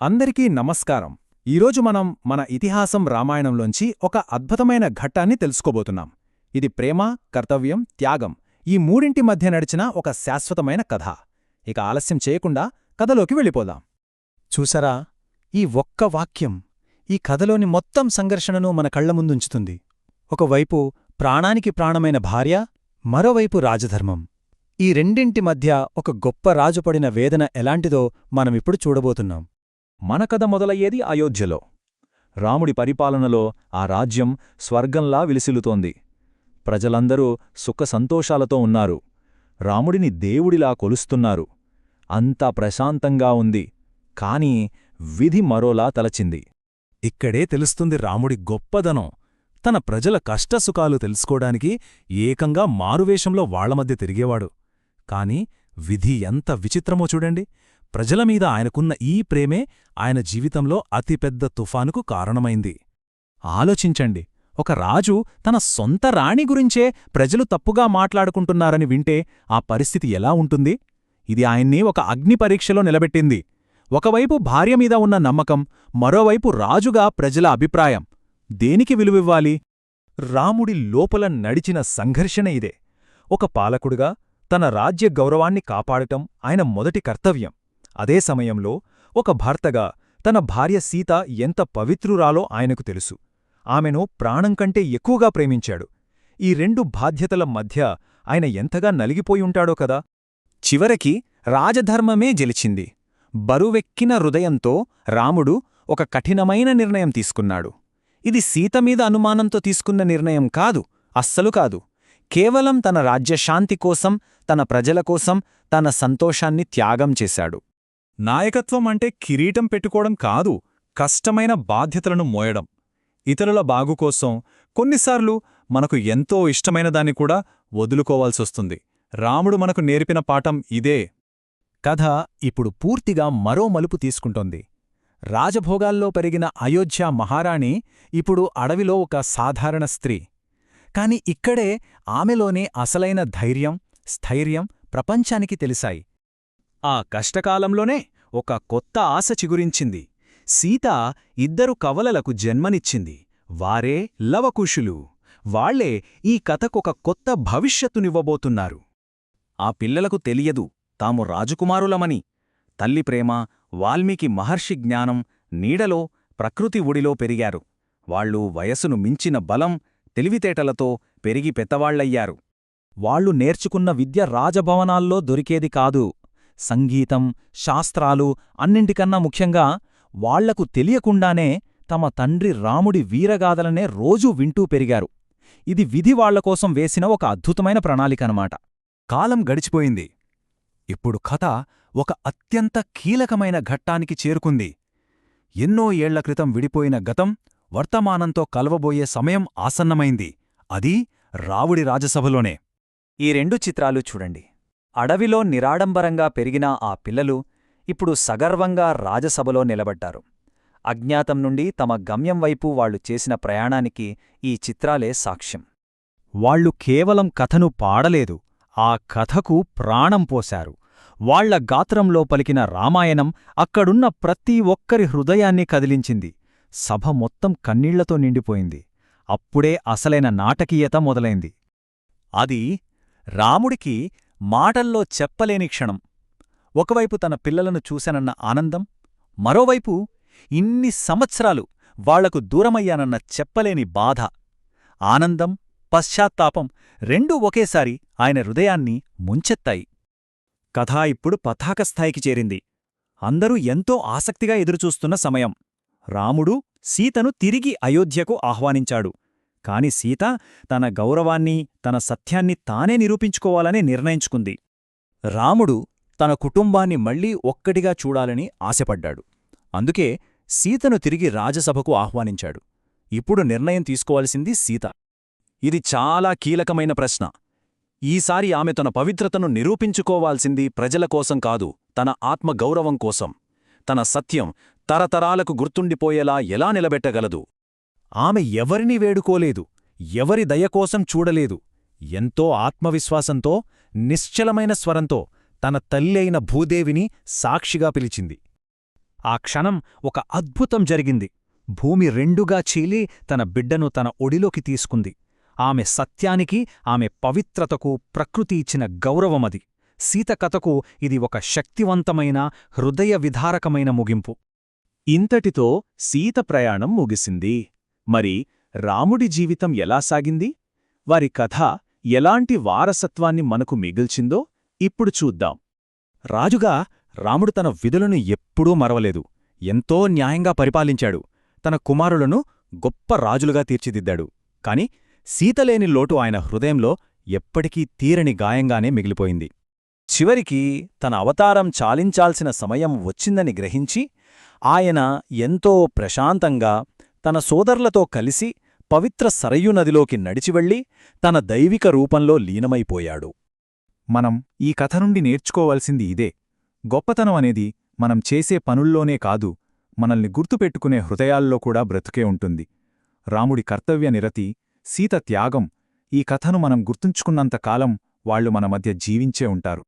అందరికీ నమస్కారం. ఈరోజు మనం మన ఇతిహాసం రామాయణంలోంచి ఒక అద్భుతమైన ఘట్టాన్ని తెలుసుకోబోతున్నాం. ఇది ప్రేమ, కర్తవ్యం, త్యాగం ఈ మూడింటి మధ్య నడిచిన ఒక శాశ్వతమైన కథ. ఇక ఆలస్యం చేయకుండా కథలోకి వెళ్ళిపోదాం. చూసారా, ఈ ఒక్క వాక్యం ఈ కథలోని మొత్తం సంఘర్షణను మన కళ్ల ముందుంచుతుంది. ఒకవైపు ప్రాణానికి ప్రాణమైన భార్య, మరోవైపు రాజధర్మం. ఈ రెండింటి మధ్య ఒక గొప్ప రాజుపడిన వేదన ఎలాంటిదో మనమిప్పుడు చూడబోతున్నాం. మన కథ మొదలయ్యేది అయోధ్యలో. రాముడి పరిపాలనలో ఆ రాజ్యం స్వర్గంలా విలిసిల్లుతోంది. ప్రజలందరూ సుఖసంతోషాలతో ఉన్నారు. రాముడిని దేవుడిలా కొలుస్తున్నారు. అంతా ప్రశాంతంగా ఉంది. కాని విధి మరోలా తలచింది. ఇక్కడే తెలుస్తుంది రాముడి గొప్పదనం. తన ప్రజల కష్టసుఖాలు తెలుసుకోడానికి ఏకంగా మారువేషంలో వాళ్లమధ్య తిరిగేవాడు. కాని విధి ఎంత విచిత్రమో చూడండి. ప్రజలమీద ఆయనకున్న ఈ ప్రేమే ఆయన జీవితంలో అతిపెద్ద తుఫానుకు కారణమైంది. ఆలోచించండి, ఒక రాజు తన సొంత రాణి గురించే ప్రజలు తప్పుగా మాట్లాడుకుంటున్నారని వింటే ఆ పరిస్థితి ఎలా ఉంటుంది? ఇది ఆయన్ని ఒక అగ్ని పరీక్షలో నిలబెట్టింది. ఒకవైపు భార్యమీద ఉన్న నమ్మకం, మరోవైపు రాజుగా ప్రజల అభిప్రాయం. దేనికి విలువివ్వాలి? రాముడి లోపల నడిచిన సంఘర్షణ ఇదే. ఒక పాలకుడుగా తన రాజ్య గౌరవాన్ని కాపాడటం ఆయన మొదటి కర్తవ్యం. అదే సమయంలో ఒక భర్తగా తన భార్య సీత ఎంత పవిత్రురాలో ఆయనకు తెలుసు. ఆమెను ప్రాణంకంటే ఎక్కువగా ప్రేమించాడు. ఈ రెండు బాధ్యతల మధ్య ఆయన ఎంతగా నలిగిపోయుంటాడో కదా. చివరికి రాజధర్మమే గెలిచింది. బరువెక్కిన హృదయంతో రాముడు ఒక కఠినమైన నిర్ణయం తీసుకున్నాడు. ఇది సీతమీద అనుమానంతో తీసుకున్న నిర్ణయం కాదు, అస్సలు కాదు. కేవలం తన రాజ్యశాంతి కోసం, తన ప్రజల కోసం తన సంతోషాన్ని త్యాగం చేశాడు. నాయకత్వం అంటే కిరీటం పెట్టుకోవడం కాదు, కష్టమైన బాధ్యతలను మోయడం. ఇతరుల బాగుకోసం కొన్నిసార్లు మనకు ఎంతో ఇష్టమైన దాన్ని కూడా వదులుకోవాల్సొస్తుంది. రాముడు మనకు నేర్పిన పాఠం ఇదే. కథ ఇప్పుడు పూర్తిగా మరో మలుపు తీసుకుంటోంది. రాజభోగాల్లో పెరిగిన అయోధ్య మహారాణి ఇప్పుడు అడవిలో ఒక సాధారణ స్త్రీ. కాని ఇక్కడే ఆమెలోనే అసలైన ధైర్యం, స్థైర్యం ప్రపంచానికి తెలిసాయి. ఆ కష్టకాలంలోనే ఒక కొత్త ఆశ చిగురించింది. సీత ఇద్దరు కవలలకు జన్మనిచ్చింది. వారే లవకుశులు. వాళ్లే ఈ కథకొక కొత్త భవిష్యత్తునివ్వబోతున్నారు. ఆ పిల్లలకు తెలియదు తాము రాజకుమారులమని. తల్లి ప్రేమ, వాల్మీకి మహర్షి జ్ఞానం నీడలో, ప్రకృతి ఒడిలో పెరిగారు. వాళ్లు వయసును మించిన బలం, తెలివితేటలతో పెరిగి పెద్దవాళ్లయ్యారు. వాళ్లు నేర్చుకున్న విద్య రాజభవనాల్లో దొరికేది కాదు. సంగీతం, శాస్త్రాలు, అన్నింటికన్నా ముఖ్యంగా వాళ్లకు తెలియకుండానే తమ తండ్రి రాముడి వీరగాథలనే రోజూ వింటూ పెరిగారు. ఇది విధి వాళ్లకోసం వేసిన ఒక అద్భుతమైన ప్రణాళికనమాట. కాలం గడిచిపోయింది. ఇప్పుడు కథ ఒక అత్యంత కీలకమైన ఘట్టానికి చేరుకుంది. ఎన్నో ఏళ్ల క్రితం విడిపోయిన గతం వర్తమానంతో కలవబోయే సమయం ఆసన్నమైంది. అది రావుడి రాజసభలోనే. ఈ రెండు చిత్రాలు చూడండి. అడవిలో నిరాడంబరంగా పెరిగిన ఆ పిల్లలు ఇప్పుడు సగర్వంగా రాజసభలో నిలబడ్డారు. అజ్ఞాతం నుండి తమ గమ్యం వైపు వాళ్లు చేసిన ప్రయాణానికి ఈ చిత్రాలే సాక్ష్యం. వాళ్లు కేవలం కథను పాడలేదు, ఆ కథకు ప్రాణం పోశారు. వాళ్ల గాత్రంలో పలికిన రామాయణం అక్కడున్న ప్రతి ఒక్కరి హృదయాన్ని కదిలించింది. సభ మొత్తం కన్నీళ్లతో నిండిపోయింది. అప్పుడే అసలైన నాటకీయత మొదలైంది. అది రాముడికి మాటల్లో చెప్పలేని క్షణం. ఒకవైపు తన పిల్లలను చూశానన్న ఆనందం, మరోవైపు ఇన్ని సంవత్సరాలు వాళ్లకు దూరమయ్యానన్న చెప్పలేని బాధ. ఆనందం, పశ్చాత్తాపం రెండూ ఒకేసారి ఆయన హృదయాన్ని ముంచెత్తాయి. కథ ఇప్పుడు పతాకస్థాయికి చేరింది. అందరూ ఎంతో ఆసక్తిగా ఎదురుచూస్తున్న సమయం. రాముడు సీతను తిరిగి అయోధ్యకు ఆహ్వానించాడు. కాని సీత తన గౌరవాన్ని, తన సత్యాన్ని తానే నిరూపించుకోవాలని నిర్ణయించుకుంది. రాముడు తన కుటుంబాన్ని మళ్లీ ఒక్కటిగా చూడాలని ఆశపడ్డాడు. అందుకే సీతను తిరిగి రాజసభకు ఆహ్వానించాడు. ఇప్పుడు నిర్ణయం తీసుకోవాల్సింది సీత. ఇది చాలా కీలకమైన ప్రశ్న. ఈసారి ఆమె తన పవిత్రతను నిరూపించుకోవాల్సింది ప్రజల కోసం కాదు, తన ఆత్మగౌరవం కోసం. తన సత్యం తరతరాలకు గుర్తుండిపోయేలా ఎలా నిలబెట్టగలదు? ఆమె ఎవరినీ వేడుకోలేదు, ఎవరి దయకోసం చూడలేదు. ఎంతో ఆత్మవిశ్వాసంతో, నిశ్చలమైన స్వరంతో తన తల్లి అయిన భూదేవిని సాక్షిగా పిలిచింది. ఆ క్షణం ఒక అద్భుతం జరిగింది. భూమి రెండుగా చీలి తన బిడ్డను తన ఒడిలోకి తీసుకుంది. ఆమె సత్యానికి, ఆమె పవిత్రతకు ప్రకృతి ఇచ్చిన గౌరవమది. సీత కథకు ఇది ఒక శక్తివంతమైన, హృదయ విదారకమైన ముగింపు. ఇంతటితో సీత ప్రయాణం ముగిసింది. మరి రాముడి జీవితం ఎలా సాగింది? వారి కథ ఎలాంటి వారసత్వాన్ని మనకు మిగిల్చిందో ఇప్పుడు చూద్దాం. రాజుగా రాముడు తన విధులను ఎప్పుడూ మరవలేదు. ఎంతో న్యాయంగా పరిపాలించాడు. తన కుమారులను గొప్ప రాజులుగా తీర్చిదిద్దాడు. కాని సీతలేని లోటు ఆయన హృదయంలో ఎప్పటికీ తీరని గాయంగానే మిగిలిపోయింది. చివరికి తన అవతారం చాలించాల్సిన సమయం వచ్చిందని గ్రహించి ఆయన ఎంతో ప్రశాంతంగా తన సోదరులతో కలిసి పవిత్ర సరయూ నదిలోకి నడిచివెళ్ళి తన దైవిక రూపంలో లీనమైపోయాడు. మనం ఈ కథ నుండి నేర్చుకోవలసింది ఇదే. గొప్పతనం అనేది మనం చేసే పనుల్లోనే కాదు, మనల్ని గుర్తుపెట్టుకునే హృదయాల్లో కూడా బ్రతుకే ఉంటుంది. రాముడి కర్తవ్య నిరతి, సీత త్యాగం, ఈ కథను మనం గుర్తుంచుకున్నంతకాలం వాళ్లు మన మధ్య జీవించే ఉంటారు.